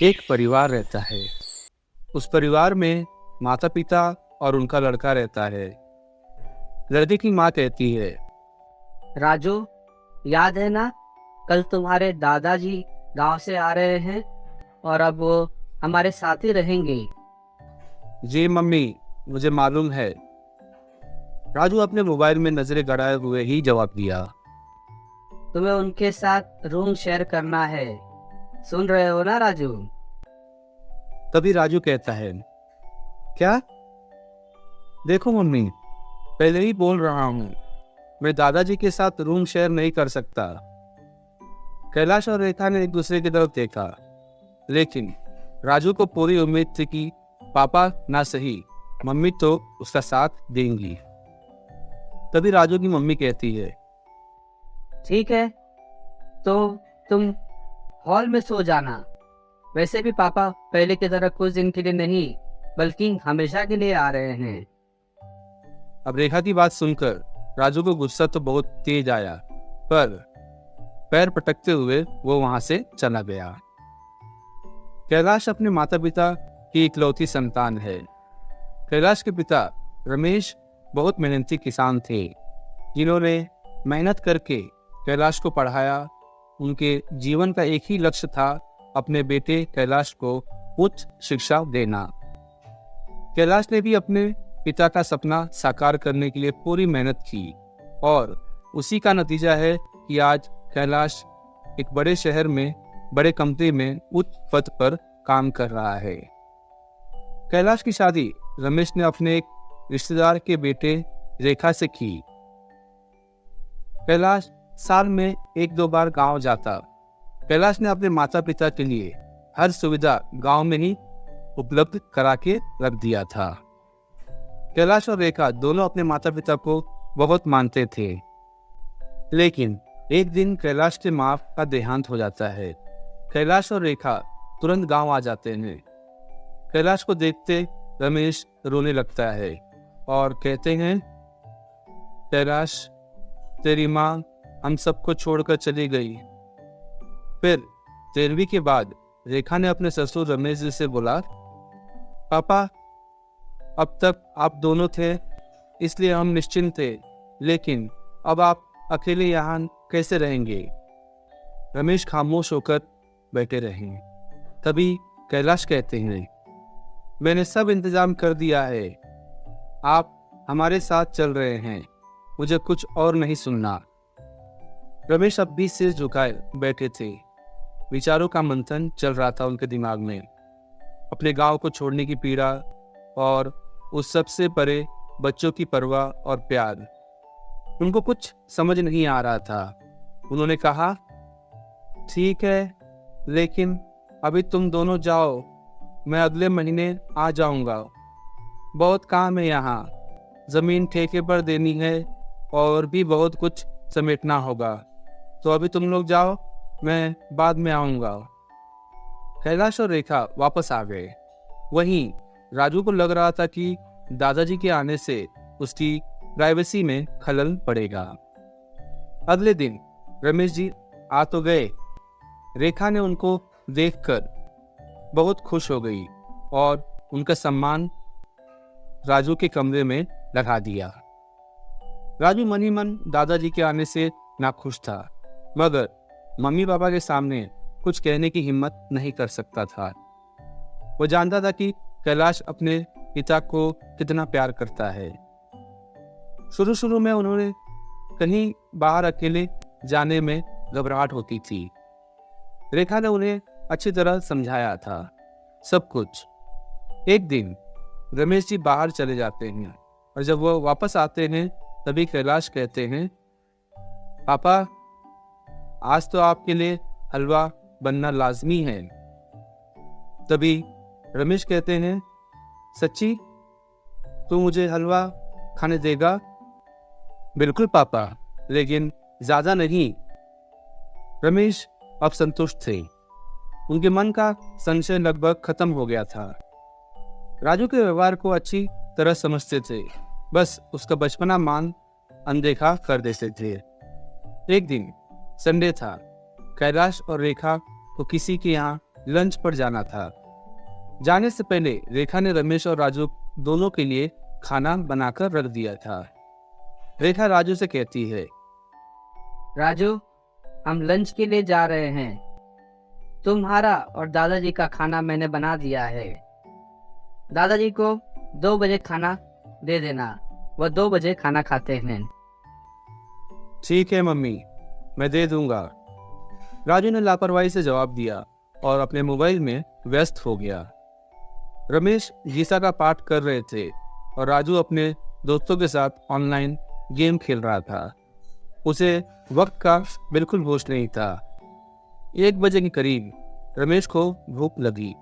एक परिवार रहता है। उस परिवार में माता पिता और उनका लड़का रहता है। लड़के की माँ कहती है, राजू, याद है ना? कल तुम्हारे दादाजी गांव से आ रहे हैं और अब वो हमारे साथ ही रहेंगे। जी मम्मी, मुझे मालूम है। राजू अपने मोबाइल में नजरें गड़ाए हुए ही जवाब दिया। तुम्हें उनके साथ रूम शेयर करना है। सुन रहे हो ना राजू? तभी राजू कहता है, क्या? देखो मम्मी, पहले ही बोल रहा हूँ, मैं दादाजी के साथ रूम शेयर नहीं कर सकता। कैलाश और रेखा ने एक दूसरे की तरफ देखा, लेकिन राजू को पूरी उम्मीद थी कि पापा ना सही, मम्मी तो उसका साथ देंगी। तभी राजू की मम्मी कहती है, ठीक है, तो तुम हॉल में सो जाना। वैसे भी पापा पहले की तरह कुछ दिन के लिए नहीं बल्कि हमेशा के लिए आ रहे हैं। अब रेखा की बात सुनकर राजू को गुस्सा तो बहुत तेज आया, पर पैर पटकते हुए वो वहां से चला गया। कैलाश अपने माता पिता की इकलौती संतान है। कैलाश के पिता रमेश बहुत मेहनती किसान थे, जिन्होंने मेहनत करके कैलाश को पढ़ाया। उनके जीवन का एक ही लक्ष्य था, अपने बेटे कैलाश को उच्च शिक्षा देना। कैलाश ने भी अपने पिता का सपना साकार करने के लिए पूरी मेहनत की और उसी का नतीजा है कि आज कैलाश एक बड़े शहर में बड़े कंपनी में उच्च पद पर काम कर रहा है। कैलाश की शादी रमेश ने अपने एक रिश्तेदार के बेटे रेखा से की। कैलाश साल में एक दो बार गांव जाता। कैलाश ने अपने माता पिता के लिए हर सुविधा गांव में ही उपलब्ध करा के रख दिया था। कैलाश और रेखा दोनों अपने माता पिता को बहुत मानते थे, लेकिन एक दिन कैलाश के माँ का देहांत हो जाता है। कैलाश और रेखा तुरंत गांव आ जाते हैं। कैलाश को देखते रमेश रोने लगता है और कहते हैं, कैलाश, तेरी माँ हम सबको छोड़कर चली गई। फिर 13वीं के बाद रेखा ने अपने ससुर रमेश जी से बोला, पापा, अब तक आप दोनों थे इसलिए हम निश्चिंत थे, लेकिन अब आप अकेले यहाँ कैसे रहेंगे? रमेश खामोश होकर बैठे रहे। तभी कैलाश कहते हैं, मैंने सब इंतजाम कर दिया है, आप हमारे साथ चल रहे हैं, मुझे कुछ और नहीं सुनना। रमेश अब भी सिर झुकाए बैठे थे। विचारों का मंथन चल रहा था उनके दिमाग में। अपने गांव को छोड़ने की पीड़ा और उस सबसे परे बच्चों की परवाह और प्यार। उनको कुछ समझ नहीं आ रहा था। उन्होंने कहा, ठीक है, लेकिन अभी तुम दोनों जाओ, मैं अगले महीने आ जाऊंगा। बहुत काम है यहाँ, जमीन ठेके पर देनी है और भी बहुत कुछ समेटना होगा, तो अभी तुम लोग जाओ, मैं बाद में आऊंगा। कैलाश और रेखा वापस आ गए। वहीं राजू को लग रहा था कि दादाजी के आने से उसकी प्राइवेसी में खलल पड़ेगा। अगले दिन रमेश जी आ तो गए। रेखा ने उनको देखकर बहुत खुश हो गई और उनका सम्मान राजू के कमरे में लगा दिया। राजू मन ही मन दादाजी के आने से नाखुश था, मगर मम्मी पापा के सामने कुछ कहने की हिम्मत नहीं कर सकता था। वो जानता था कि कैलाश अपने पिता को कितना प्यार करता है। शुरू शुरू में उन्होंने कहीं बाहर अकेले जाने में घबराहट होती थी। रेखा ने उन्हें अच्छी तरह समझाया था सब कुछ। एक दिन रमेश जी बाहर चले जाते हैं और जब वो वापस आते हैं तभी कैलाश कहते हैं, पापा, आज तो आपके लिए हलवा बनना लाजमी है। तभी रमेश कहते हैं, सच्ची? तू मुझे हलवा खाने देगा? बिल्कुल पापा, लेकिन ज्यादा नहीं। रमेश अब संतुष्ट थे। उनके मन का संशय लगभग खत्म हो गया था। राजू के व्यवहार को अच्छी तरह समझते थे, बस उसका बचपना मान अनदेखा कर देते थे। एक दिन संडे था। कैलाश और रेखा को किसी के यहाँ लंच पर जाना था। जाने से पहले रेखा ने रमेश और राजू दोनों के लिए खाना बनाकर रख दिया था। रेखा राजू से कहती है, राजू, हम लंच के लिए जा रहे हैं। तुम्हारा और दादाजी का खाना मैंने बना दिया है। दादाजी को 2 बजे खाना दे देना, वह 2 बजे खाना खाते हैं। ठीक है मम्मी, मैं दे दूंगा। राजू ने लापरवाही से जवाब दिया और अपने मोबाइल में व्यस्त हो गया। रमेश गीता का पाठ कर रहे थे और राजू अपने दोस्तों के साथ ऑनलाइन गेम खेल रहा था। उसे वक्त का बिल्कुल होश नहीं था। 1 बजे के करीब रमेश को भूख लगी।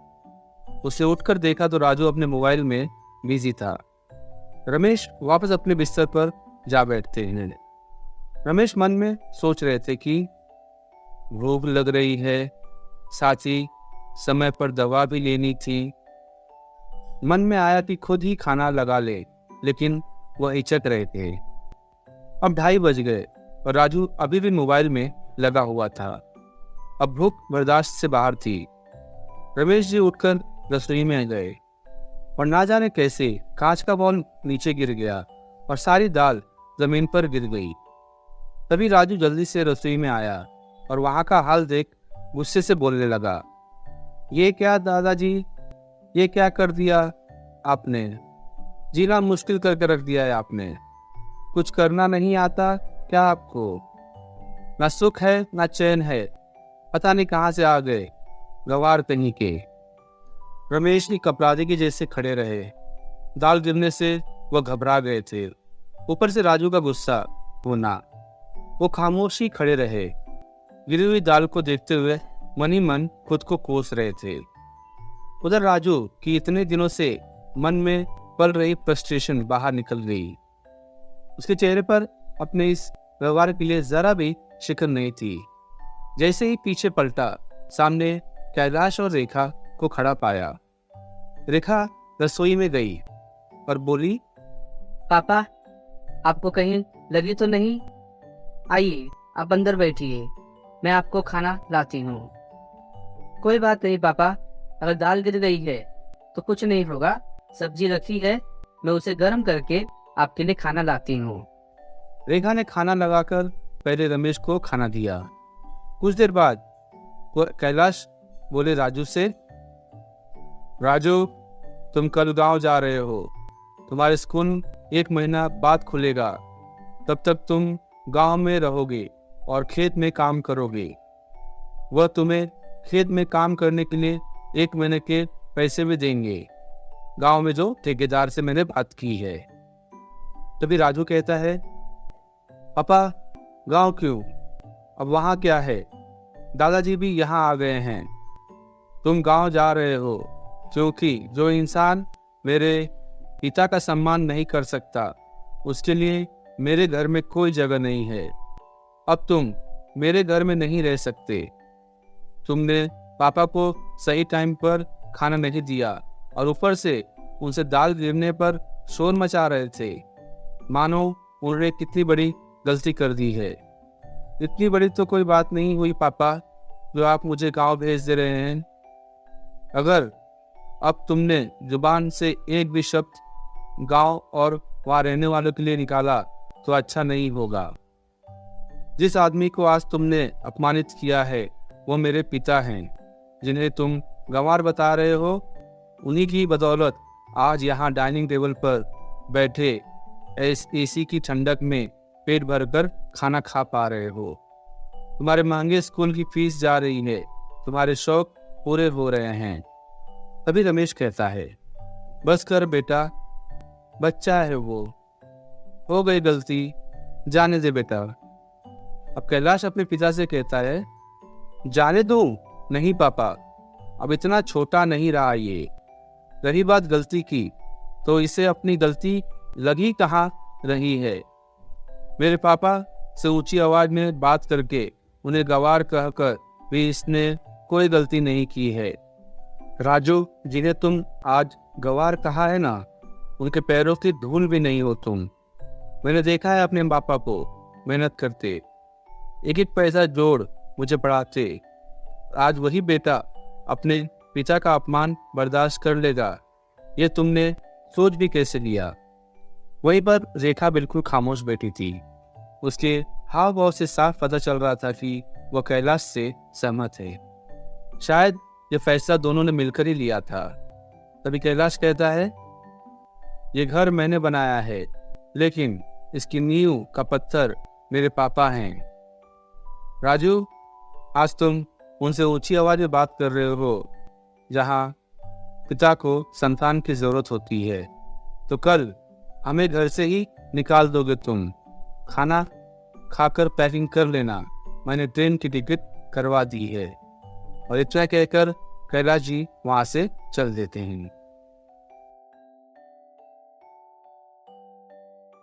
उसे उठकर देखा तो राजू अपने मोबाइल में बिजी था। रमेश वापस अपने बिस्तर पर जा बैठते हैं। रमेश मन में सोच रहे थे कि भूख लग रही है, साथ ही समय पर दवा भी लेनी थी। मन में आया कि खुद ही खाना लगा ले, लेकिन वह हिचक रहे थे। अब 2:30 बज गए और राजू अभी भी मोबाइल में लगा हुआ था। अब भूख बर्दाश्त से बाहर थी। रमेश जी उठकर रसोई में गए और ना जाने कैसे कांच का बॉल नीचे गिर गया और सारी दाल जमीन पर गिर गई। तभी राजू जल्दी से रसोई में आया और वहां का हाल देख गुस्से से बोलने लगा, ये क्या दादाजी, ये क्या कर दिया आपने? जीना मुश्किल करके रख दिया है आपने। कुछ करना नहीं आता क्या आपको? ना सुख है ना चैन है, पता नहीं कहां से आ गए गवार कहीं के। रमेश जी कपराधे के जैसे खड़े रहे। दाल गिरने से वह घबरा गए थे। ऊपर से राजू का गुस्सा होना। वो खामोशी खड़े रहे, गिरी हुई दाल को देखते हुए मन ही मन खुद को कोस रहे थे। उधर राजू की इतने दिनों से मन में पल रही फ्रस्ट्रेशन बाहर निकल गई। उसके चेहरे पर अपने इस व्यवहार के लिए जरा भी शिकन नहीं थी। जैसे ही पीछे पलटा, सामने कैलाश और रेखा को खड़ा पाया। रेखा रसोई में गई और बोली, पापा, आपको कहीं लगी तो नहीं? आइए, आप अंदर बैठिए, मैं आपको खाना लाती हूँ। कोई बात नहीं पापा, अगर दाल गिर गई है तो कुछ नहीं होगा। सब्जी रखी है, मैं उसे गर्म करके आपके लिए खाना लाती हूँ। रेखा ने खाना लगाकर पहले रमेश को खाना दिया। कुछ देर बाद कैलाश बोले राजू से, राजू, तुम कल गांव जा रहे हो। तुम्हारे स्कूल 1 महीना बाद खुलेगा। तब तक तुम गांव में रहोगे और खेत में काम करोगे। वह तुम्हें खेत में काम करने के लिए 1 महीने के पैसे भी देंगे, गांव में जो ठेकेदार से मैंने बात की है। तभी राजू कहता है, पापा, गांव क्यों? अब वहां क्या है? दादाजी भी यहाँ आ गए हैं। तुम गांव जा रहे हो क्योंकि जो इंसान मेरे पिता का सम्मान नहीं कर सकता, उसके लिए मेरे घर में कोई जगह नहीं है। अब तुम मेरे घर में नहीं रह सकते। तुमने पापा को सही टाइम पर खाना नहीं दिया और ऊपर से उनसे दाल गिरने पर शोर मचा रहे थे, मानो उन्होंने कितनी बड़ी गलती कर दी है। इतनी बड़ी तो कोई बात नहीं हुई पापा, जो आप मुझे गांव भेज दे रहे हैं। अगर अब तुमने जुबान से एक भी शब्द गांव और वहां रहने वालों के लिए निकाला तो अच्छा नहीं होगा। जिस आदमी को आज तुमने अपमानित किया है वो मेरे पिता हैं, जिन्हें तुम गंवार बता रहे हो। उन्हीं की बदौलत आज यहाँ डाइनिंग टेबल पर बैठे एसी की ठंडक में पेट भरकर खाना खा पा रहे हो। तुम्हारे महंगे स्कूल की फीस जा रही है, तुम्हारे शौक पूरे हो रहे हैं। तभी रमेश कहता है, बस कर बेटा, बच्चा है वो, हो गई गलती, जाने दे बेटा। अब कैलाश अपने पिता से कहता है, जाने दो? नहीं पापा, अब इतना छोटा नहीं रहा ये। रही बात गलती की, तो इसे अपनी गलती लगी कहाँ रही है। मेरे पापा से ऊंची आवाज में बात करके उन्हें गवार कहकर भी इसने कोई गलती नहीं की है। राजू, जिन्हें तुम आज गवार कहा है ना, उनके पैरों की धूल भी नहीं हो तुम। मैंने देखा है अपने पापा को मेहनत करते, एक एक पैसा जोड़ मुझे पढ़ाते। आज वही बेटा अपने पिता का अपमान बर्दाश्त कर लेगा, ये तुमने सोच भी कैसे लिया। वहीं पर रेखा बिल्कुल खामोश बैठी थी। उसके हाव भाव से साफ पता चल रहा था कि वह कैलाश से सहमत है। शायद ये फैसला दोनों ने मिलकर ही लिया था। तभी कैलाश कहता है, ये घर मैंने बनाया है, लेकिन इसकी नींव का पत्थर मेरे पापा हैं। राजू, आज तुम उनसे ऊंची आवाज में बात कर रहे हो। जहाँ पिता को संतान की जरूरत होती है, तो कल हमें घर से ही निकाल दोगे तुम। खाना खाकर पैकिंग कर लेना, मैंने ट्रेन की टिकट करवा दी है। और इतना कहकर कैलाश जी वहां से चल देते हैं।